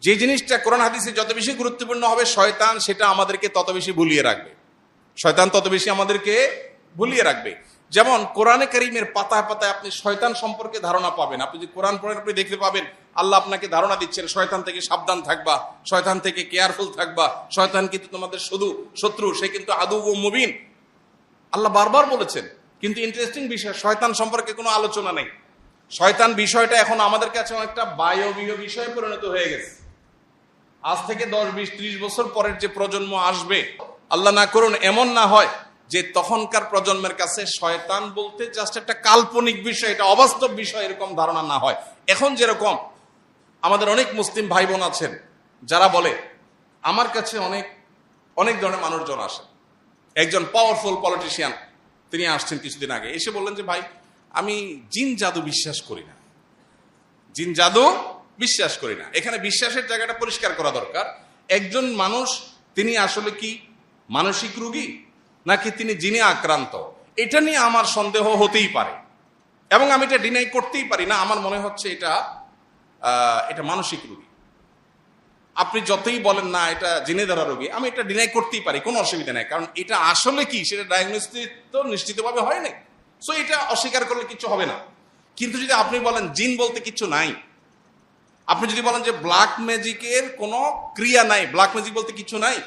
যে জিনিসটা কোরআন হাদিসে যত বেশি গুরুত্বপূর্ণ হবে, শয়তান সেটা আমাদেরকে তত বেশি ভুলিয়ে রাখবে। শয়তান তত বেশি আমাদেরকে ভুলিয়ে রাখবে। যেমন কোরআনে কারীমের পাতায় পাতায় আপনি শয়তান সম্পর্কে ধারণা পাবেন। আপনি যদি কোরআন পড়েন, আপনি দেখতে পাবেন আল্লাহ আপনাকে ধারণা দিচ্ছেন শয়তান থেকে সাবধান থাকবা, শয়তান থেকে কেয়ারফুল থাকবা, শয়তান কিন্তু তোমাদের শুধু শত্রু, সে কিন্তু আদু ও মুবিন, আল্লাহ বারবার বলেছেন। কিন্তু ইন্টারেস্টিং বিষয়, শয়তান সম্পর্কে কোনো আলোচনা নেই। শয়তান বিষয়টা এখন আমাদের কাছে অনেকটা বায়বীয় বিষয়ে পরিণত হয়ে গেছে। আজ থেকে 10, 20, 30 বছর পরের যে প্রজন্ম আসবে, আল্লাহ না করুন এমন না হয় যে তখনকার প্রজন্মের কাছে শয়তান বলতে জাস্ট একটা কাল্পনিক বিষয়, এটা অবাস্তব বিষয়, এরকম ধারণা না হয়। এখন যেরকম আমাদের অনেক মুসলিম ভাই বোন আছেন যারা বলে, আমার কাছে অনেক অনেক ধরনের মানুষজন আসে। একজন পাওয়ারফুল পলিটিশিয়ান তিনি আসছেন কিছুদিন আগে, এসে বললেন যে ভাই, আমি জিন জাদু বিশ্বাস করি না, জিন জাদু বিশ্বাস করি না। এখানে বিশ্বাসের জায়গাটা পরিষ্কার করা দরকার। একজন মানুষ তিনি আসলে কি মানসিক রোগী নাকি তিনি জিনে আক্রান্ত, এটা নিয়ে আমার সন্দেহ হতেই পারে, এবং আমি এটা ডিনাই করতেই পারি না। আমার মনে হচ্ছে এটা মানসিক রোগী। আপনি যতই বলেন না এটা জিনে ধরা রোগী, আমি এটা ডিনাই করতেই পারি, কোনো অসুবিধা নেই, কারণ এটা আসলে কি সেটা ডায়াগনোসিস তো নিশ্চিতভাবে হয় নাই। সো এটা অস্বীকার করলে কিছু হবে না। কিন্তু যদি আপনি বলেন জিন বলতে কিছু নাই, আপনি যদি বলেন যে ব্ল্যাক ম্যাজিকের কোনো ক্রিয়া নাই, ব্ল্যাক ম্যাজিক বলতে কিছু নাই,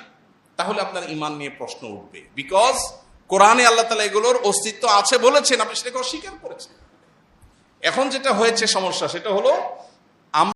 তাহলে আপনার ঈমান নিয়ে প্রশ্ন উঠবে। বিকজ কোরআনে আল্লাহ তাআলা এগুলোর অস্তিত্ব আছে বলেছেন, আপনি সেটাকে অস্বীকার করেছেন। এখন যেটা হয়েছে সমস্যা, সেটা হলো